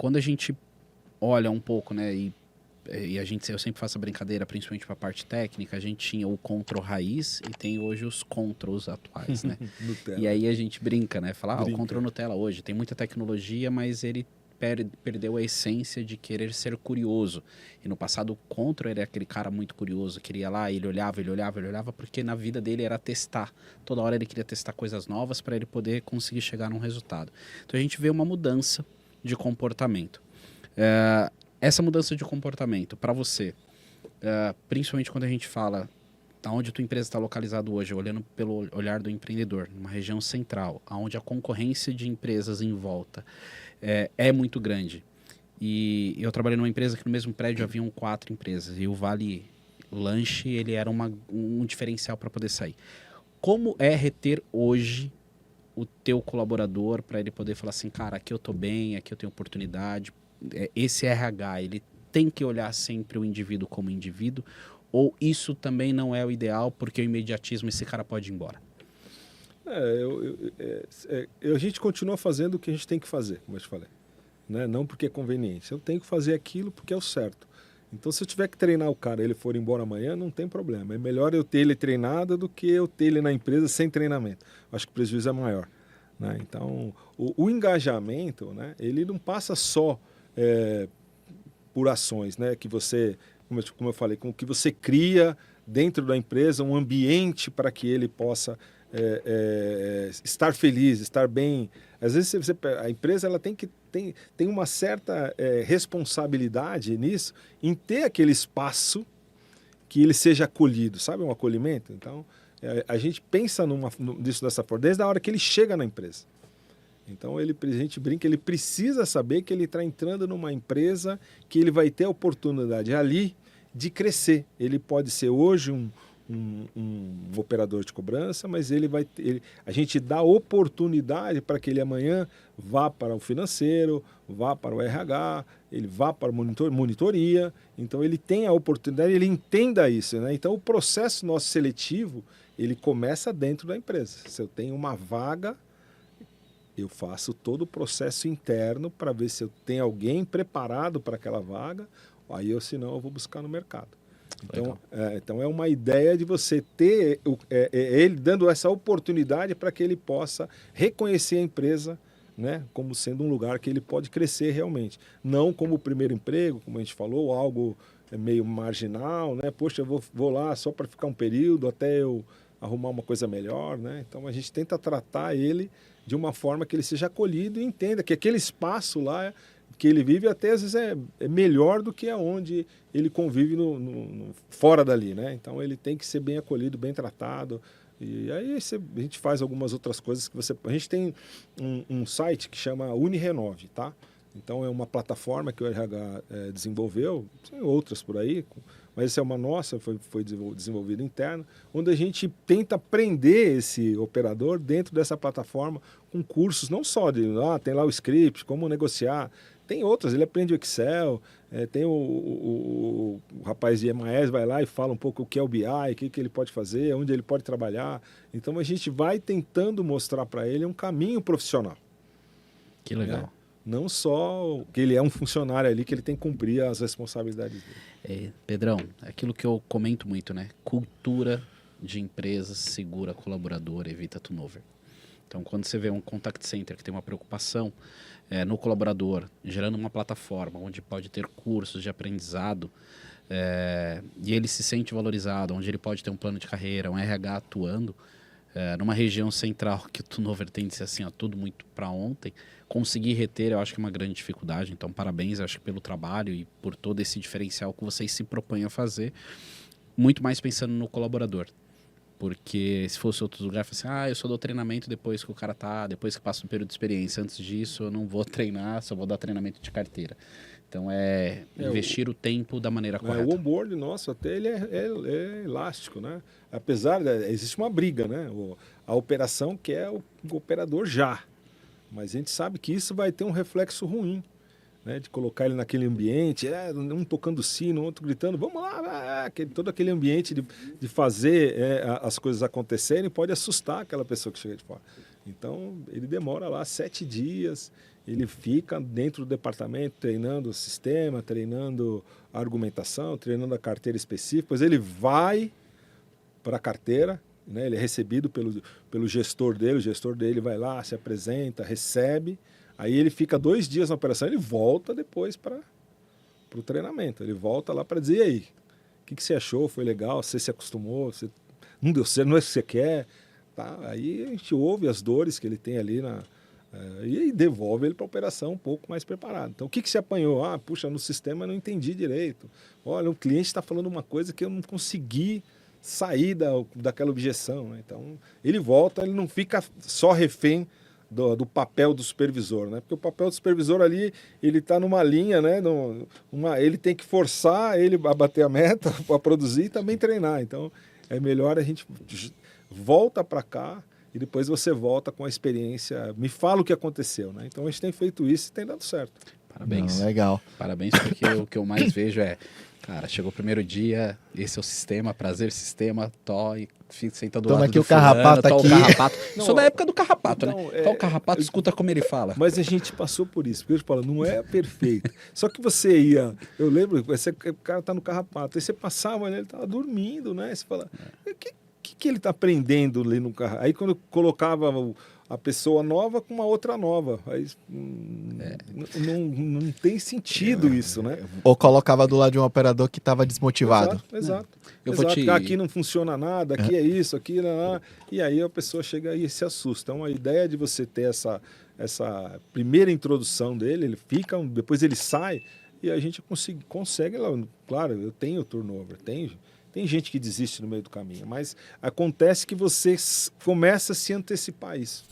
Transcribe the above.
quando a gente olha um pouco, né, e eu sempre faço a brincadeira, principalmente para a parte técnica, a gente tinha o control raiz e tem hoje os controls atuais, né? Nutella. E aí a gente brinca, né? Fala, o Brinca. control Nutella hoje tem muita tecnologia, mas ele perdeu a essência de querer ser curioso. E no passado o control era aquele cara muito curioso, queria lá, ele olhava, porque na vida dele era testar. Toda hora ele queria testar coisas novas para ele poder conseguir chegar num resultado. Então a gente vê uma mudança de comportamento. Essa mudança de comportamento, para você, principalmente quando a gente fala onde a tua empresa está localizada hoje, olhando pelo olhar do empreendedor, numa região central, onde a concorrência de empresas em volta é muito grande. E eu trabalhei numa empresa que no mesmo prédio haviam 4 empresas, e o Vale Lanche ele era um diferencial para poder sair. Como é reter hoje o teu colaborador para ele poder falar assim, cara, aqui eu tô bem, aqui eu tenho oportunidade. Esse RH, ele tem que olhar sempre o indivíduo como indivíduo, ou isso também não é o ideal, porque o imediatismo, esse cara pode ir embora? A gente continua fazendo o que a gente tem que fazer, como eu te falei. Né? Não porque é conveniente. Eu tenho que fazer aquilo porque é o certo. Então, se eu tiver que treinar o cara e ele for embora amanhã, não tem problema. É melhor eu ter ele treinado do que eu ter ele na empresa sem treinamento. Acho que o prejuízo é maior. Né? Então, o engajamento, né? Ele não passa só por ações, né? Que você, como eu falei, com que você cria dentro da empresa um ambiente para que ele possa estar feliz, estar bem. Às vezes a empresa ela tem uma certa responsabilidade nisso, em ter aquele espaço que ele seja acolhido, sabe? Um acolhimento. Então, a gente pensa nisso dessa forma, desde a hora que ele chega na empresa. Então, a gente brinca, ele precisa saber que ele está entrando numa empresa que ele vai ter a oportunidade ali de crescer. Ele pode ser hoje um operador de cobrança, mas a gente dá oportunidade para que ele amanhã vá para o financeiro, vá para o RH, ele vá para a monitoria. Então, ele tem a oportunidade, ele entenda isso. Né? Então, o processo nosso seletivo, ele começa dentro da empresa. Se eu tenho uma vaga, eu faço todo o processo interno para ver se eu tenho alguém preparado para aquela vaga, aí senão eu vou buscar no mercado. Então é uma ideia de você ter ele dando essa oportunidade para que ele possa reconhecer a empresa, né, como sendo um lugar que ele pode crescer realmente. Não como o primeiro emprego, como a gente falou, algo meio marginal, né? Poxa, eu vou lá só para ficar um período até eu arrumar uma coisa melhor, né? Então a gente tenta tratar ele de uma forma que ele seja acolhido e entenda que aquele espaço lá que ele vive até às vezes é melhor do que aonde ele convive fora dali, né? Então ele tem que ser bem acolhido, bem tratado. E aí a gente faz algumas outras coisas que a gente tem um site que chama Unirenove, tá? Então é uma plataforma que o RH desenvolveu, tem outras por aí, mas essa é uma nossa, foi desenvolvida interna, onde a gente tenta prender esse operador dentro dessa plataforma com cursos, não só tem lá o script, como negociar, tem outras, ele aprende o Excel, tem o rapaz de EMAES vai lá e fala um pouco o que é o BI, o que ele pode fazer, onde ele pode trabalhar. Então a gente vai tentando mostrar para ele um caminho profissional. Que legal. Não só que ele é um funcionário ali, que ele tem que cumprir as responsabilidades dele. Pedrão, aquilo que eu comento muito, né? Cultura de empresa segura colaborador, evita turnover. Então, quando você vê um contact center que tem uma preocupação no colaborador, gerando uma plataforma onde pode ter cursos de aprendizado e ele se sente valorizado, onde ele pode ter um plano de carreira, um RH atuando, numa região central que o turnover tem de ser assim, tudo muito para ontem, conseguir reter eu acho que é uma grande dificuldade. Então, parabéns, acho que pelo trabalho e por todo esse diferencial que vocês se propõem a fazer, muito mais pensando no colaborador. Porque se fosse outro lugar, assim, eu só dou treinamento depois que o cara depois que passa um período de experiência. Antes disso, eu não vou treinar, só vou dar treinamento de carteira. Então, investir o tempo da maneira correta. O onboard nosso até ele é elástico, né? Apesar existe uma briga, né? A operação quer o operador já. Mas a gente sabe que isso vai ter um reflexo ruim. Né, de colocar ele naquele ambiente, um tocando sino, outro gritando, vamos lá, todo aquele ambiente de fazer as coisas acontecerem pode assustar aquela pessoa que chega de fora. Então, ele demora lá 7 dias, ele fica dentro do departamento treinando o sistema, treinando a argumentação, treinando a carteira específica, depois ele vai para a carteira, né? Ele é recebido pelo gestor dele, o gestor dele vai lá, se apresenta, recebe, aí ele fica 2 dias na operação, ele volta depois para o treinamento, ele volta lá para dizer, e aí, o que você achou, foi legal, você se acostumou, você não deu certo, não é o que você quer, tá? Aí a gente ouve as dores que ele tem ali e aí devolve ele para a operação um pouco mais preparado. Então, o que você apanhou? Ah, puxa, no sistema eu não entendi direito. Olha, o cliente está falando uma coisa que eu não consegui sair daquela objeção, né? Então, ele volta, ele não fica só refém do papel do supervisor, né? Porque o papel do supervisor ali, ele está numa linha, né? Ele tem que forçar ele a bater a meta, a produzir e também treinar. Então, é melhor a gente volta para cá e depois você volta com a experiência. Me fala o que aconteceu, né? Então, a gente tem feito isso e tem dado certo. Parabéns. Não, legal. Parabéns, porque o que eu mais vejo é, cara, chegou o primeiro dia, esse é o sistema, prazer sistema, e senta do Toma lado aqui do o carrapato fulano, aqui. O carrapato. Não, Sou da época do carrapato, então, né? Então o carrapato, escuta como ele fala. Mas a gente passou por isso, porque eu te falo, não é perfeito. Só que você ia, eu lembro, o cara tá no carrapato, aí você passava, né, ele tava dormindo, né? Você fala, o que ele tá aprendendo ali no carrapato? Aí quando eu colocava a pessoa nova com uma outra nova, aí não tem sentido isso, né? Ou colocava do lado de um operador que estava desmotivado. Exato. Eu vou te- Aqui não funciona nada, aqui é isso, aqui não. E aí a pessoa chega e se assusta. Então a ideia de você ter essa primeira introdução dele, ele fica, depois ele sai e a gente consegue lá. Claro, eu tenho turnover, tem gente que desiste no meio do caminho, mas acontece que você começa a se antecipar isso.